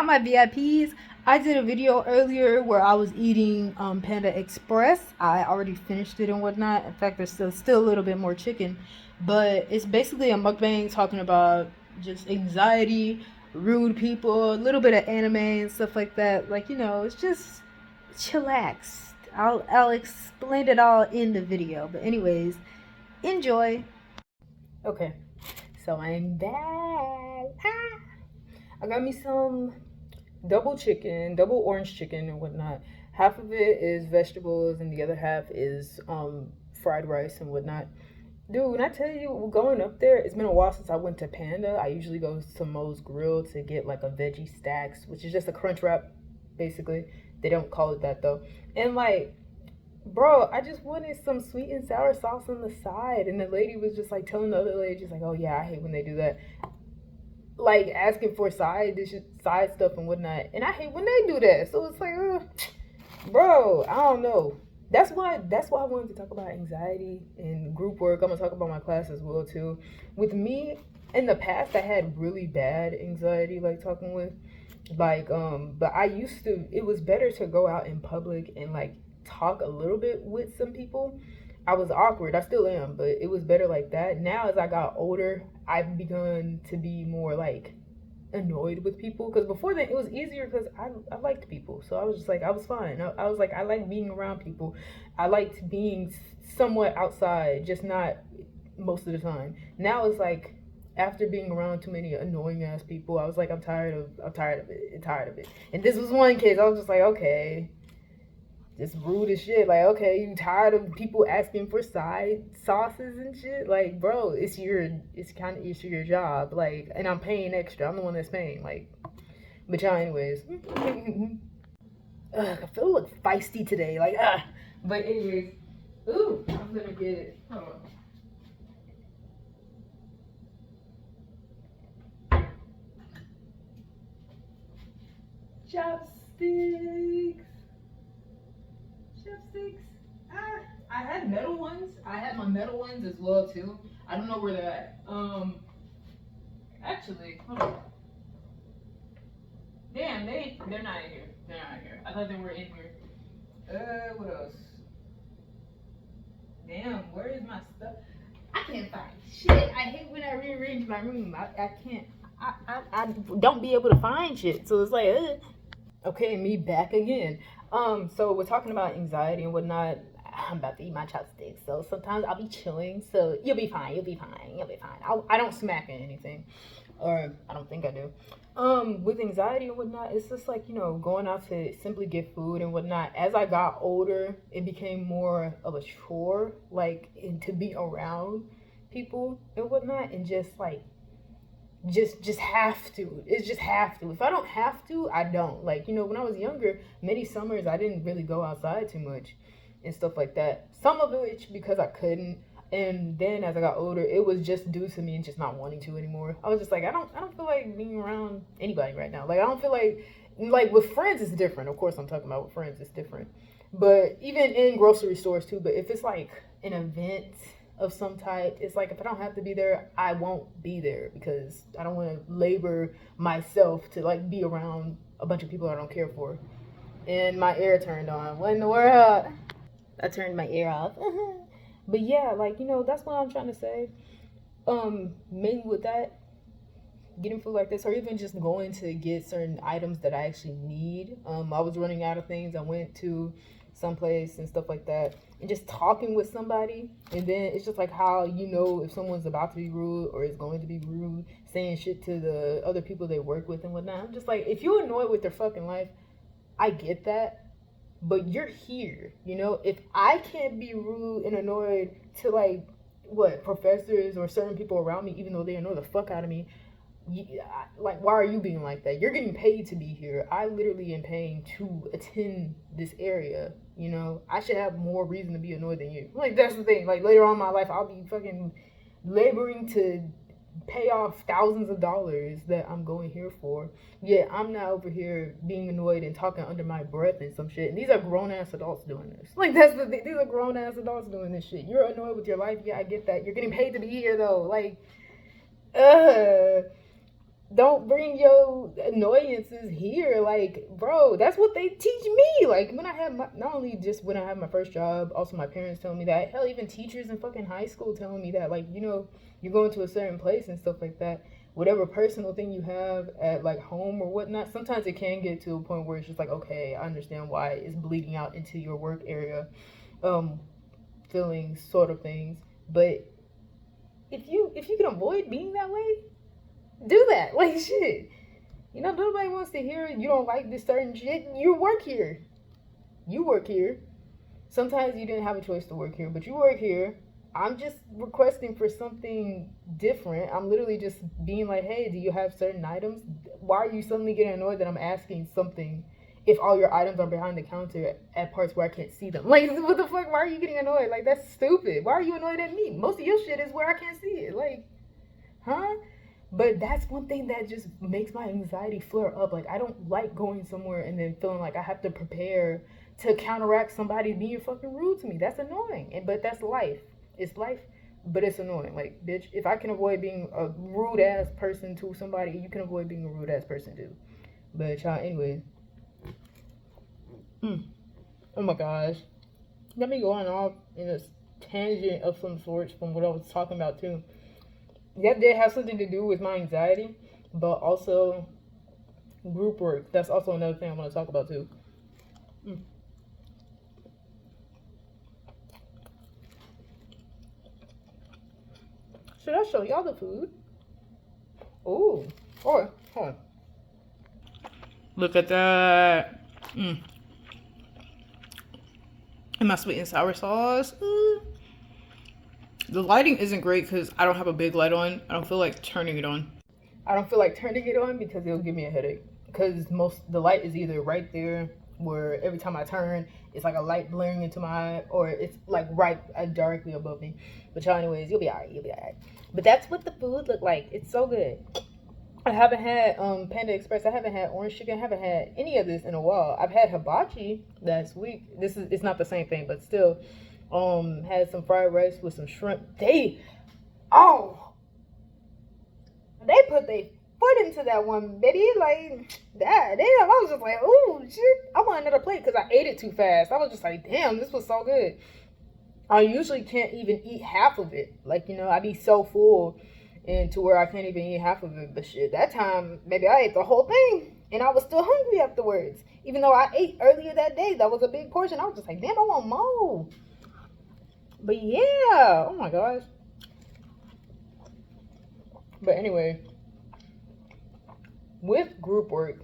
out my VIPs. I did a video earlier where I was eating Panda Express. I already finished it and whatnot. In fact, there's still a little bit more chicken, but it's basically a mukbang talking about just anxiety, rude people, a little bit of anime and stuff like that. Like, it's just chillaxed. I'll explain it all in the video. But anyways, enjoy. Okay, so I'm back. I got me some double orange chicken and whatnot. Half of it is vegetables and the other half is fried rice and whatnot. Dude, when I tell you going up there, it's been a while since I went to Panda. I usually go to Moe's Grill to get like a veggie stacks, which is just a crunch wrap, basically. They don't call it that though. And like, bro, I just wanted some sweet and sour sauce on the side. And the lady was just like telling the other lady, just like, oh yeah, I hate when they do that. Like asking for side dishes, side stuff and whatnot. And I hate when they do that. So it's like, bro, I don't know. That's why I wanted to talk about anxiety and group work. I'm gonna talk about my class as well too. With me, in the past, I had really bad anxiety, like talking with, like, but I used to. It was better to go out in public and like talk a little bit with some people. I was awkward. I still am, but it was better like that. Now, as I got older, I've begun to be more like annoyed with people, because before then it was easier because I liked people, so I was just like, I was fine. I was like, I like being around people. I liked being somewhat outside, just not most of the time. Now it's like, after being around too many annoying ass people, I was like, I'm tired of it. And this was one case. I was just like, okay, just rude as shit. Like, okay, you tired of people asking for side sauces and shit? Like, bro, it's your job. Like, and I'm paying extra. I'm the one that's paying. Like, but y'all, anyways. I feel a little feisty today. Like, But anyways, ooh, I'm gonna get it. Hold on. Chopsticks. I had metal ones. I had my metal ones as well too. I don't know where they're at. Actually, hold on. Damn, they're not in here. They're not in here. I thought they were in here. What else? Damn, where is my stuff? I can't find shit. I hate when I rearrange my room. I can't. I don't be able to find shit. So it's like, okay, me back again. So we're talking about anxiety and whatnot. I'm about to eat my chopsticks, so sometimes I'll be chilling. So you'll be fine. I don't smack at anything, or I don't think I do. With anxiety and whatnot, it's just like, going out to simply get food and whatnot. As I got older, it became more of a chore, like, and to be around people and whatnot, and just like just have to. It's just have to. If I don't have to, I don't. Like, when I was younger, many summers I didn't really go outside too much and stuff like that. Some of which because I couldn't. And then as I got older, it was just due to me and just not wanting to anymore. I was just like, I don't feel like being around anybody right now. Like, I don't feel like with friends it's different. Of course I'm talking about with friends, it's different. But even in grocery stores too, but if it's like an event of some type, it's like, if I don't have to be there, I won't be there, because I don't want to labor myself to like be around a bunch of people I don't care for. And my air turned on. What in the world? I turned my air off. But yeah, like, that's what I'm trying to say. Mainly with that, getting food like this, or even just going to get certain items that I actually need. I was running out of things. I went to someplace and stuff like that, and just talking with somebody, and then it's just like how if someone's about to be rude or is going to be rude, saying shit to the other people they work with and whatnot. I'm just like, if you're annoyed with their fucking life, I get that, but you're here. If I can't be rude and annoyed to like professors or certain people around me, even though they annoy the fuck out of me, like, why are you being like that? You're getting paid to be here. I literally am paying to attend this area. I should have more reason to be annoyed than you. Like, that's the thing. Like, later on in my life, I'll be fucking laboring to pay off thousands of dollars that I'm going here for. Yeah, I'm not over here being annoyed and talking under my breath and some shit. And these are grown ass adults doing this. Like, that's the thing. These are grown ass adults doing this shit. You're annoyed with your life. Yeah, I get that. You're getting paid to be here though. Like, don't bring your annoyances here. Like, bro, that's what they teach me. Like, when I had my, not only just when I had my first job, also my parents telling me that. Hell, even teachers in fucking high school telling me that. Like, you're going to a certain place and stuff like that. Whatever personal thing you have at like home or whatnot, sometimes it can get to a point where it's just like, okay, I understand why it's bleeding out into your work area, um, feelings, sort of things. But if you can avoid being that way, do that. Like, shit. Nobody wants to hear you don't like this certain shit. You work here. You work here. Sometimes you didn't have a choice to work here, but you work here. I'm just requesting for something different. I'm literally just being like, hey, do you have certain items? Why are you suddenly getting annoyed that I'm asking something if all your items are behind the counter at parts where I can't see them? Like, what the fuck? Why are you getting annoyed? Like, that's stupid. Why are you annoyed at me? Most of your shit is where I can't see it. Like, huh? But that's one thing that just makes my anxiety flare up. Like, I don't like going somewhere and then feeling like I have to prepare to counteract somebody being fucking rude to me. That's annoying. But that's life. It's life, but it's annoying. Like, bitch, if I can avoid being a rude ass person to somebody, you can avoid being a rude ass person too. But, y'all, anyway. Oh my gosh. Let me go on off in a tangent of some sorts from what I was talking about too. That did have something to do with my anxiety, but also group work. That's also another thing I want to talk about too. Should I show y'all the food? Ooh. Oh, hold on. Look at that. And my sweet and sour sauce. The lighting isn't great because I don't have a big light on. I don't feel like turning it on. I don't feel like turning it on because it'll give me a headache. Because the light is either right there where every time I turn, it's like a light blaring into my eye, or it's like right directly above me. But y'all, anyways, you'll be alright. You'll be alright. But that's what the food looked like. It's so good. I haven't had Panda Express. I haven't had orange chicken. I haven't had any of this in a while. I've had hibachi last week. It's not the same thing, but still. Had some fried rice with some shrimp. They put their foot into that one, baby. Like, that. Damn, I was just like, oh, shit. I want another plate because I ate it too fast. I was just like, damn, this was so good. I usually can't even eat half of it. Like, I be so full and to where I can't even eat half of it. But shit, that time, maybe I ate the whole thing. And I was still hungry afterwards. Even though I ate earlier that day, that was a big portion. I was just like, damn, I want more. But yeah, oh my gosh. But anyway, with group work,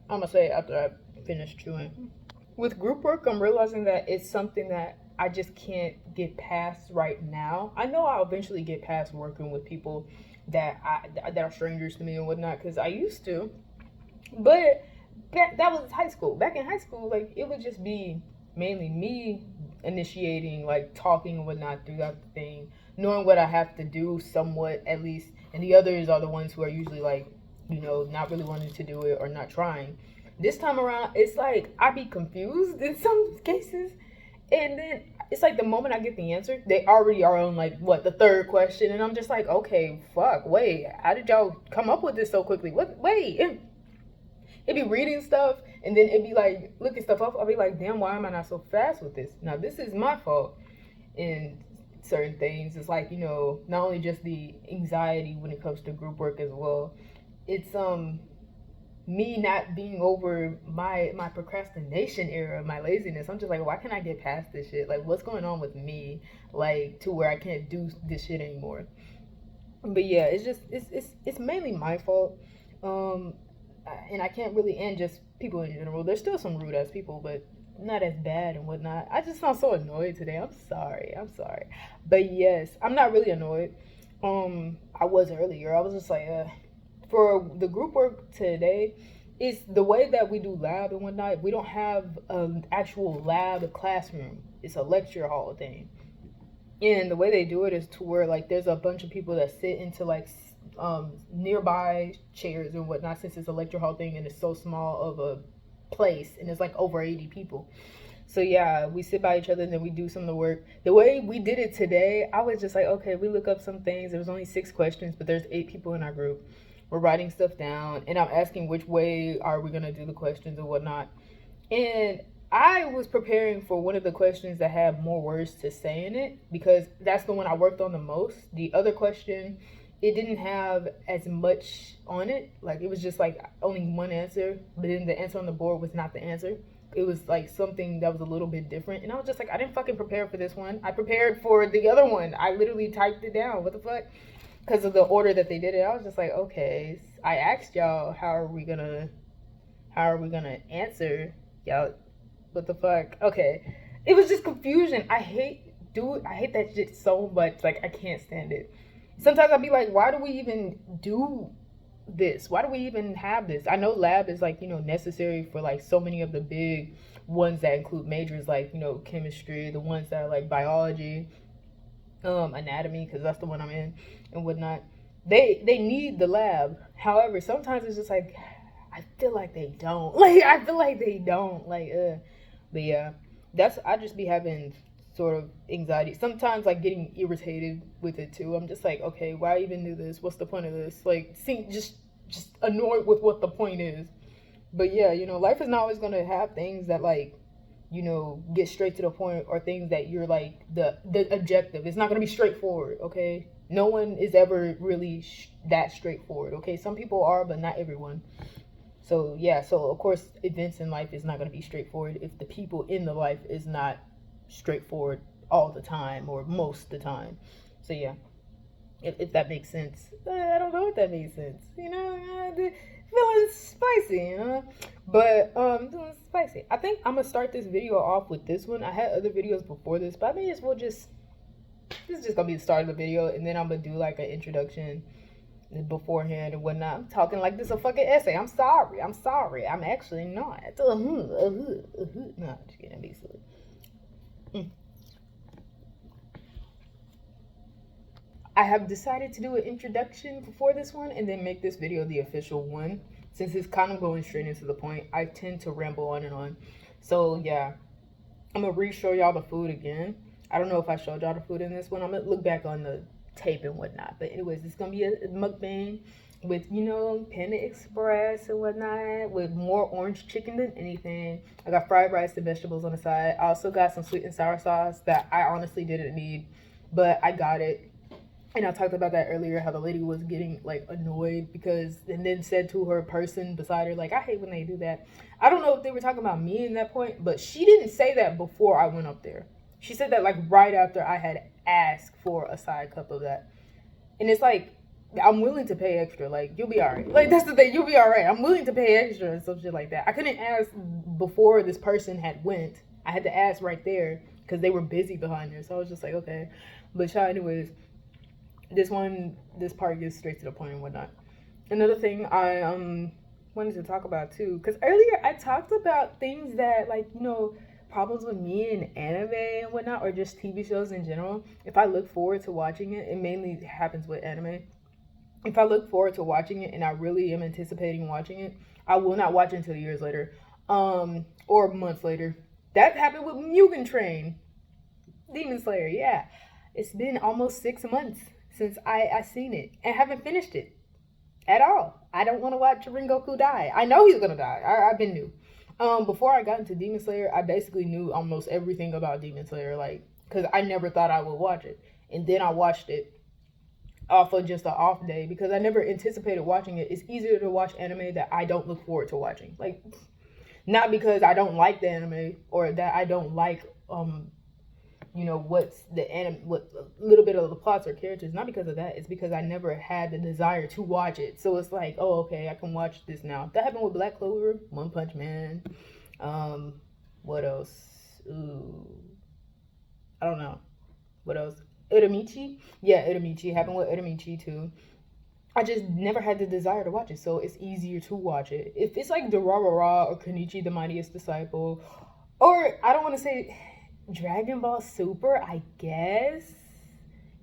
I'm gonna say after I finish chewing. With group work, I'm realizing that it's something that I just can't get past right now. I know I'll eventually get past working with people that are strangers to me and whatnot, because I used to. But that was high school. Back in high school, like, it would just be mainly me initiating, like, talking and whatnot throughout the thing, knowing what I have to do somewhat at least, and the others are the ones who are usually like, not really wanting to do it or not trying. This time around, it's like I be confused in some cases, and then it's like the moment I get the answer, they already are on like the third question, and I'm just like, okay, fuck, wait, how did y'all come up with this so quickly? Wait, it be reading stuff, and then it be like looking stuff up. I'll be like, damn, why am I not so fast with this? Now, this is my fault in certain things. It's like, not only just the anxiety when it comes to group work as well. It's me not being over my procrastination era, my laziness. I'm just like, why can't I get past this shit? Like, what's going on with me? Like, to where I can't do this shit anymore. But yeah, it's just it's mainly my fault. And I can't really end just people in general. There's still some rude ass people, but not as bad and whatnot. I just sound so annoyed today. I'm sorry. But yes, I'm not really annoyed. I was earlier. I was just like, for the group work today, it's the way that we do lab and whatnot. We don't have an actual lab classroom. It's a lecture hall thing. And the way they do it is to where, like, there's a bunch of people that sit into like nearby chairs and whatnot, since it's a lecture hall thing and it's so small of a place and it's like over 80 people. So yeah, we sit by each other and then we do some of the work. The way we did it today, I was just like, okay, we look up some things. There was only 6 questions, but there's 8 people in our group. we're writing stuff down, and I'm asking which way are we gonna do the questions and whatnot. And I was preparing for one of the questions that had more words to say in it because that's the one I worked on the most. The other question, it didn't have as much on it. Like, it was just like only one answer, but then the answer on the board was not the answer. It was like something that was a little bit different. And I was just like, I didn't fucking prepare for this one. I prepared for the other one. I literally typed it down. What the fuck? Because of the order that they did it. I was just like, okay. I asked y'all, how are we gonna answer? Y'all, what the fuck? Okay. It was just confusion. I hate that shit so much. Like, I can't stand it. Sometimes I'll be like, why do we even do this? Why do we even have this? I know lab is like, necessary for like so many of the big ones that include majors like, chemistry, the ones that are like biology, anatomy, because that's the one I'm in and whatnot. They need the lab. However, sometimes it's just like, I feel like they don't. But yeah, I just be having sort of anxiety. Sometimes like getting irritated with it too. I'm just like, okay, why even do this? What's the point of this? Like, just annoyed with what the point is. But yeah, life is not always gonna have things that like, get straight to the point, or things that you're like the objective. It's not gonna be straightforward, okay? No one is ever really that straightforward, okay? Some people are, but not everyone. So yeah, so of course events in life is not gonna be straightforward if the people in the life is not straightforward all the time or most of the time. So yeah, if that makes sense. I don't know if that makes sense. Feeling spicy, but feeling spicy. I think I'm gonna start this video off with this one. I had other videos before this, but I may as well this is just gonna be the start of the video, and then I'm gonna do like an introduction beforehand and whatnot. I'm talking like this is a fucking essay. I'm sorry. I'm actually not. No, just kidding. Be silly. I have decided to do an introduction before this one and then make this video the official one. Since it's kind of going straight into the point, I tend to ramble on and on. So yeah, I'm gonna re-show y'all the food again. I don't know if I showed y'all the food in this one. I'm gonna look back on the tape and whatnot. But anyways, it's gonna be a mukbang with, Panda Express and whatnot, with more orange chicken than anything. I got fried rice and vegetables on the side. I also got some sweet and sour sauce that I honestly didn't need, but I got it. And I talked about that earlier, how the lady was getting like annoyed and then said to her person beside her, like, I hate when they do that. I don't know if they were talking about me in that point, but she didn't say that before I went up there. She said that like right after I had asked for a side cup of that. And it's like, I'm willing to pay extra. Like, you'll be all right. Like, that's the thing. You'll be all right. I'm willing to pay extra and some shit like that. I couldn't ask before this person had went. I had to ask right there because they were busy behind there. So I was just like, okay. But anyways, this part gets straight to the point and whatnot. Another thing I wanted to talk about too, because earlier I talked about things that like, problems with me and anime and whatnot, or just TV shows in general. If I look forward to watching it, it mainly happens with anime. If I look forward to watching it and I really am anticipating watching it, I will not watch it until years later, or months later. That happened with Mugen Train, Demon Slayer. Yeah, it's been almost 6 months since I seen it and haven't finished it at all. I don't want to watch Rengoku die. I know he's gonna die. I've been new. Before I got into Demon Slayer, I basically knew almost everything about Demon Slayer, like, because I never thought I would watch it. And then I watched it off of just an off day because I never anticipated watching it. It's easier to watch anime that I don't look forward to watching. Like, not because I don't like the anime or that I don't like what's what a little bit of the plots or characters. Not because of that. It's because I never had the desire to watch it. So it's like, oh, okay, I can watch this now. That happened with Black Clover, One Punch Man. What else? Ooh, I don't know. What else? Uramichi. Yeah, Uramichi. Happened with Uramichi too. I just never had the desire to watch it, so it's easier to watch it. If it's like Durarara or Kenichi the Mightiest Disciple, or I don't want to say Dragon Ball Super, I guess.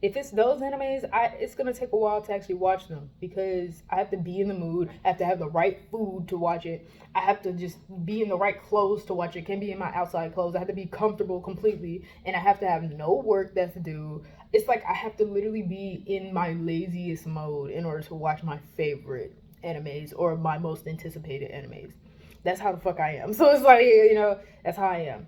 if it's those animes, it's gonna take a while to actually watch them because I have to be in the mood. I have to have the right food to watch it. I have to just be in the right clothes to watch it. Can't be in my outside clothes. I have to be comfortable completely, and I have to have no work that's due. It's like I have to literally be in my laziest mode in order to watch my favorite animes or my most anticipated animes. That's how the fuck I am. So it's like, that's how I am.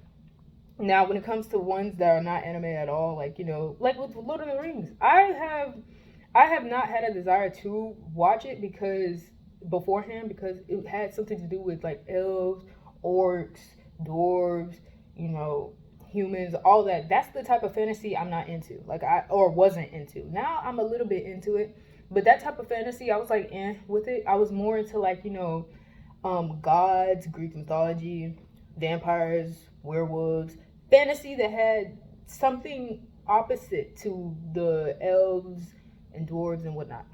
Now, when it comes to ones that are not anime at all, like like with Lord of the Rings, I have not had a desire to watch it because beforehand because it had something to do with like elves, orcs, dwarves, you know, humans, all that. That's the type of fantasy I'm not into. Like or wasn't into. Now I'm a little bit into it, but that type of fantasy I was like with it. I was more into like gods, Greek mythology, vampires, werewolves, fantasy that had something opposite to the elves and dwarves and whatnot.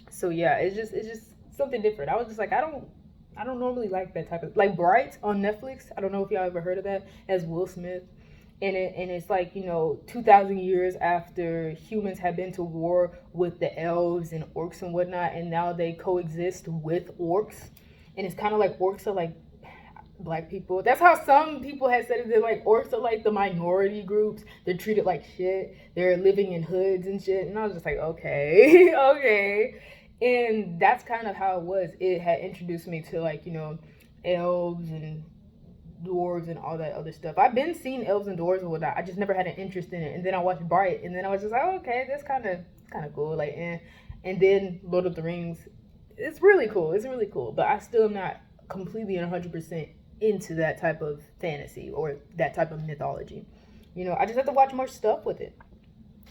So yeah, it's just something different. I was just like, I don't normally like that type of like Bright on Netflix. I don't know if y'all ever heard of that, as Will Smith. And it's like 2,000 years after humans have been to war with the elves and orcs and whatnot, and now they coexist with orcs, and it's kind of like orcs are like black people. That's how some people have said it. They're like orcs are like the minority groups. They're treated like shit. They're living in hoods and shit. And I was just like, okay, okay. And that's kind of how it was. It had introduced me to like elves and dwarves and all that other stuff. I've been seeing elves and dwarves and whatnot. I just never had an interest in it. And then I watched Bright, and then I was just like, oh, okay, that's kind of cool. Like, and then Lord of the Rings. It's really cool. It's really cool. But I still am not completely 100% into that type of fantasy or that type of mythology. I just have to watch more stuff with it.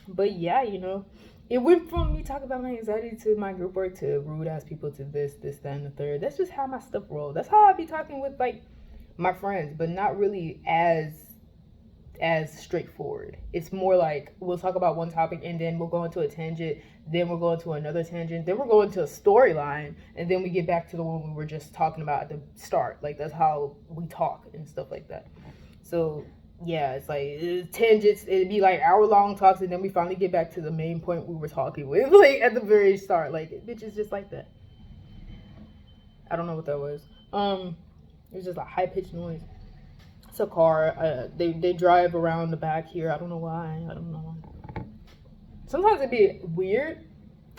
But yeah, it went from me talking about my anxiety to my group work to rude ass people to this, that, and the third. That's just how my stuff rolls. That's how I be talking with like my friends, but not really as straightforward. It's more like we'll talk about one topic and then we'll go into a tangent, then we'll go into another tangent, then we'll go into a storyline, and then we get back to the one we were just talking about at the start. Like that's how we talk and stuff like that. So yeah, it's like tangents. It'd be like hour-long talks, and then we finally get back to the main point we were talking with, like at the very start. Like bitch is just like that. I don't know what that was. It was just a high-pitched noise. It's a car. They drive around the back here. I don't know why. I don't know. Sometimes it'd be weird.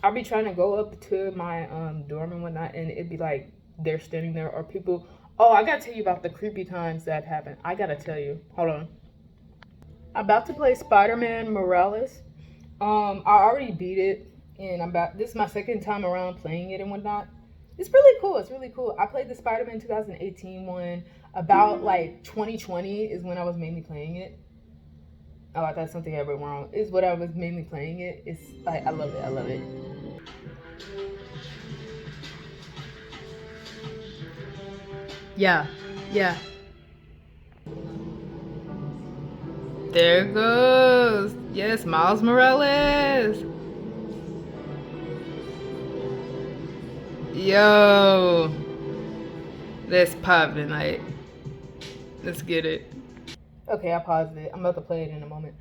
I'll be trying to go up to my dorm and whatnot, and it'd be like they're standing there or people. Oh, I gotta tell you about the creepy times that happened. I gotta tell you. Hold on. I'm about to play Spider-Man Morales. I already beat it, and this is my second time around playing it and whatnot. It's really cool. It's really cool. I played the Spider-Man 2018 one. About like 2020 is when I was mainly playing it. Oh, I thought something I went wrong. Is what I was mainly playing it. It's like I love it. I love it. Yeah. Yeah. There it goes. Yes, Miles Morales. Yo. Let's pop it, like. Let's get it. Okay, I paused it. I'm about to play it in a moment.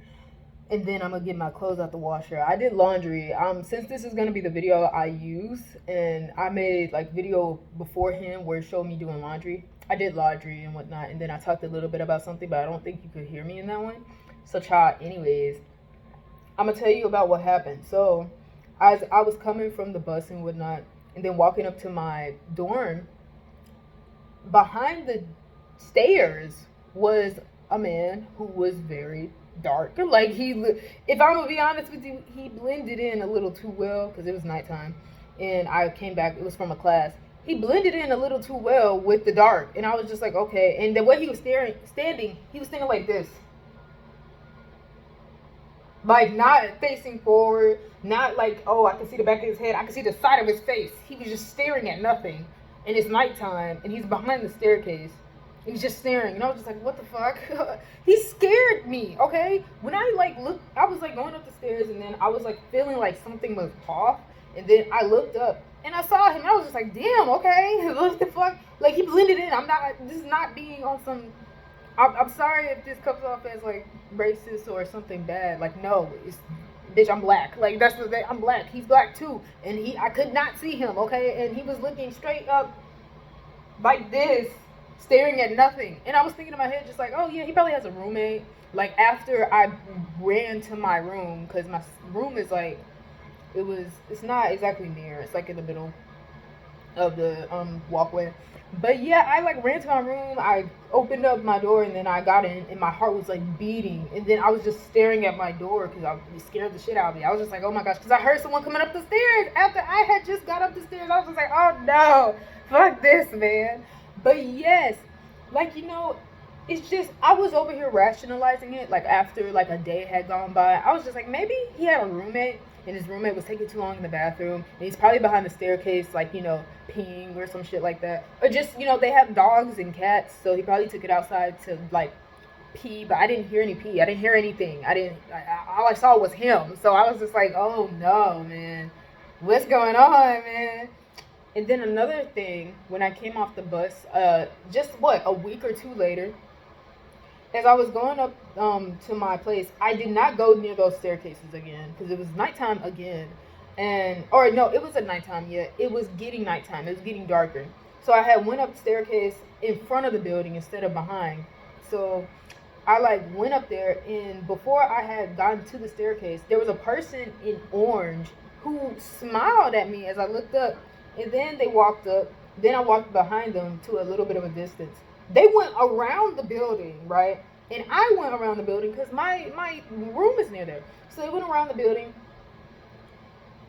And then I'm gonna get my clothes out the washer. I did laundry. Since this is gonna be the video I use, and I made like video beforehand where it showed me doing laundry. I did laundry and whatnot, and then I talked a little bit about something, but I don't think you could hear me in that one. So, child, anyways, I'm gonna tell you about what happened. So, as I was coming from the bus and whatnot, and then walking up to my dorm, behind the stairs was a man who was very dark. Like if I'm gonna be honest with you, he blended in a little too well because it was nighttime, and I came back. It was from a class. He blended in a little too well with the dark, and I was just like, okay. And the way he was standing, he was standing like this, like not facing forward, not like, oh, I can see the back of his head, I can see the side of his face. He was just staring at nothing, and it's nighttime, and he's behind the staircase. He's just staring, and I was just like, what the fuck? He scared me, okay? When I like looked, I was like going up the stairs, and then I was like feeling like something was off, and then I looked up, and I saw him, and I was just like, damn, okay, what the fuck? Like, he blended in. This is not being on some, I'm sorry if this comes off as like racist or something bad. Like, no, bitch, I'm black. Like, that's the thing. I'm black. He's black too. And I could not see him, okay? And he was looking straight up like this, staring at nothing. And I was thinking in my head, just like, oh yeah, he probably has a roommate. Like, after I ran to my room, because my room is like, it's not exactly near. It's like in the middle of the walkway. But yeah, I like ran to my room, I opened up my door, and then I got in, and my heart was like beating. And then I was just staring at my door because I was scared the shit out of me. I was just like, oh my gosh, because I heard someone coming up the stairs after I had just got up the stairs. I was just like, oh no, fuck this, man. But yes, like, you know, it's just, I was over here rationalizing it, like after like a day had gone by. I was just like, maybe he had a roommate, and his roommate was taking too long in the bathroom, and he's probably behind the staircase, like, you know, peeing or some shit like that. Or just, you know, they have dogs and cats, so he probably took it outside to like pee, but I didn't hear any pee. I didn't hear anything. All I saw was him. So I was just like, oh no, man, what's going on, man? And then another thing, when I came off the bus, just what, a week or two later, as I was going up to my place, I did not go near those staircases again because it was nighttime again. Or no, it wasn't nighttime yet. It was getting nighttime. It was getting darker. So I had went up the staircase in front of the building instead of behind. So I like went up there, and before I had gotten to the staircase, there was a person in orange who smiled at me as I looked up, and then they walked up. Then I walked behind them to a little bit of a distance. They went around the building, right? And I went around the building because my room is near there. So they went around the building.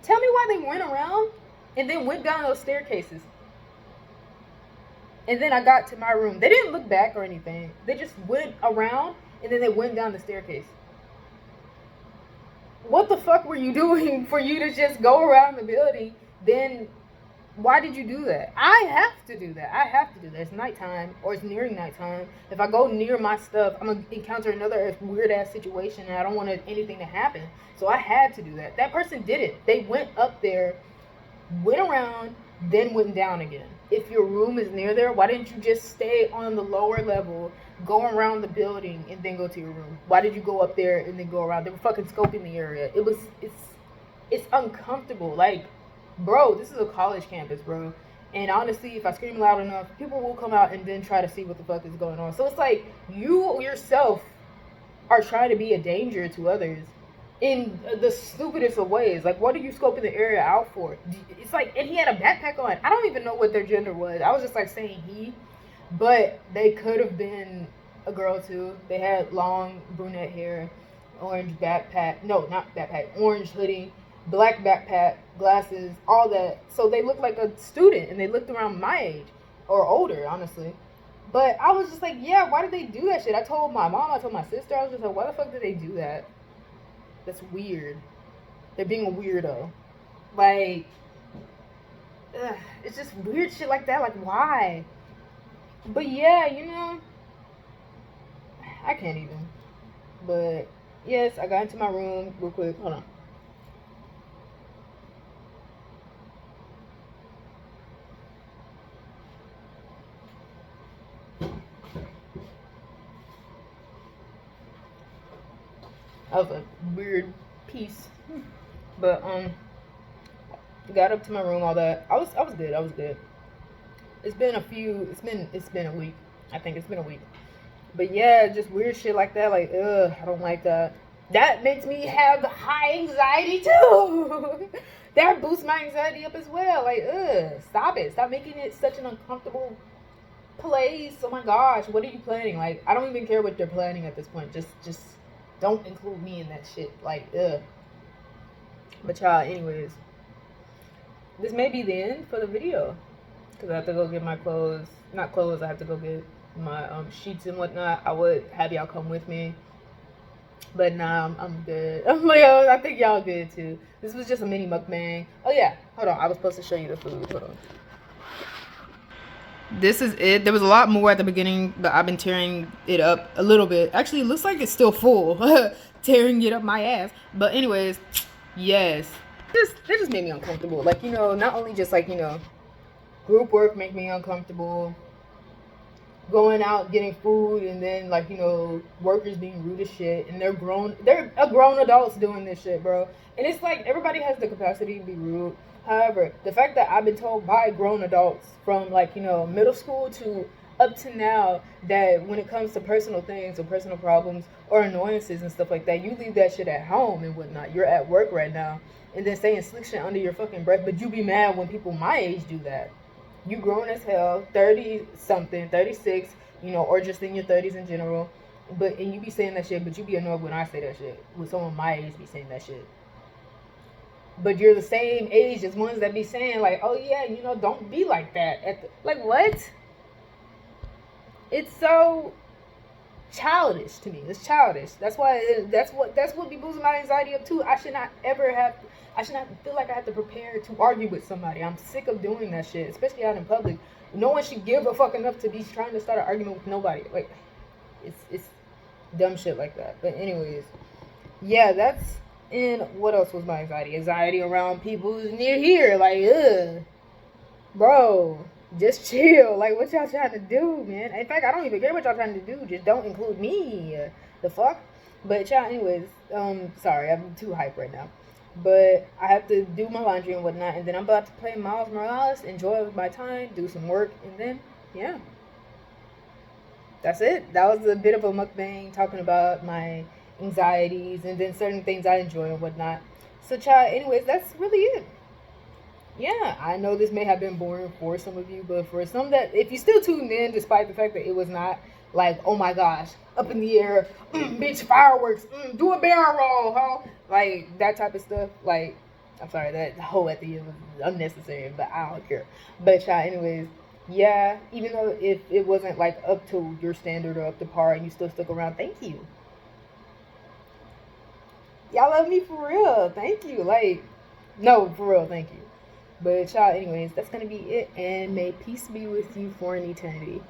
Tell me why they went around and then went down those staircases. And then I got to my room. They didn't look back or anything. They just went around and then they went down the staircase. What the fuck were you doing for you to just go around the building? Then why did you do that? I have to do that. I have to do that. It's nighttime, or it's nearing nighttime. If I go near my stuff, I'm going to encounter another weird-ass situation, and I don't want anything to happen. So I had to do that. That person did it. They went up there, went around, then went down again. If your room is near there, why didn't you just stay on the lower level, go around the building, and then go to your room? Why did you go up there and then go around? They were fucking scoping the area. It's uncomfortable. Like, bro, this is a college campus, bro. And honestly, if I scream loud enough, people will come out and then try to see what the fuck is going on. So it's like, you yourself are trying to be a danger to others in the stupidest of ways. Like, what are you scoping the area out for? It's like, and he had a backpack on. I don't even know what their gender was. I was just like saying he, but they could have been a girl too. They had long brunette hair, orange backpack. No, not backpack. Orange hoodie. Black backpack, glasses, all that. So they looked like a student, and they looked around my age or older, honestly. But I was just like, yeah, why did they do that shit? I told my mom, I told my sister, I was just like, why the fuck did they do that? That's weird. They're being a weirdo. Like, it's just weird shit like that. Like, why? But yeah, you know, I can't even. But yes, I got into my room real quick. Hold on. That was a weird piece, but got up to my room, all that. I was good. It's been a week. I think it's been a week. But yeah, just weird shit like that. Like, I don't like that. That makes me have high anxiety too. That boosts my anxiety up as well. Like, stop it. Stop making it such an uncomfortable place. Oh my gosh, what are you planning? Like, I don't even care what they're planning at this point. Just don't include me in that shit. Like, But y'all, anyways, this may be the end for the video, because I have to go get my clothes. Not clothes, I have to go get my sheets and whatnot. I would have y'all come with me, but nah, I'm good. I'm like, I think y'all good too. This was just a mini mukbang. Oh yeah, hold on, I was supposed to show you the food. Hold on. This is it. There was a lot more at the beginning, but I've been tearing it up a little bit. Actually, it looks like it's still full. Tearing it up my ass. But anyways, yes. It just made me uncomfortable. Like, you know, not only just like, you know, group work make me uncomfortable. going out getting food, and then like workers being rude as shit, and they're grown adults doing this shit, bro. And it's like everybody has the capacity to be rude. However, the fact that I've been told by grown adults from like middle school to up to now that when it comes to personal things or personal problems or annoyances and stuff like that, you leave that shit at home and whatnot. You're at work right now, and then saying slick shit under your fucking breath, but you be mad when people my age do that. You grown as hell, 30 something, 36, or just in your 30s in general. And you be saying that shit, but you be annoyed when I say that shit. When someone my age be saying that shit. But you're the same age as ones that be saying like, oh yeah, don't be like that. Like what? It's so childish to me. It's childish. That's why. That's what be boosting my anxiety up too. I should not feel like I have to prepare to argue with somebody. I'm sick of doing that shit, especially out in public. No one should give a fuck enough to be trying to start an argument with nobody. Like, it's dumb shit like that. But anyways, yeah, that's. And what else was my anxiety? Anxiety around people who's near here. Like, ugh, bro. Just chill. Like, what y'all trying to do, man? In fact, I don't even care what y'all trying to do. Just don't include me. The fuck? But y'all, anyways, sorry, I'm too hyped right now. But I have to do my laundry and whatnot, and then I'm about to play Miles Morales, enjoy my time, do some work, and then, yeah. That's it. That was a bit of a mukbang talking about my anxieties and then certain things I enjoy and whatnot. So, y'all, anyways, that's really it. Yeah, I know this may have been boring for some of you, but for some that, if you still tuned in, despite the fact that it was not like, oh my gosh, up in the air, bitch, fireworks, do a barrel roll, huh? Like that type of stuff. Like, I'm sorry, that whole at the end was unnecessary, but I don't care. But yeah, anyways, yeah, even though if it wasn't like up to your standard or up to par, and you still stuck around, thank you. Y'all love me for real. Thank you. Like, no, for real, thank you. But y'all, anyways, that's gonna be it. And may peace be with you for an eternity.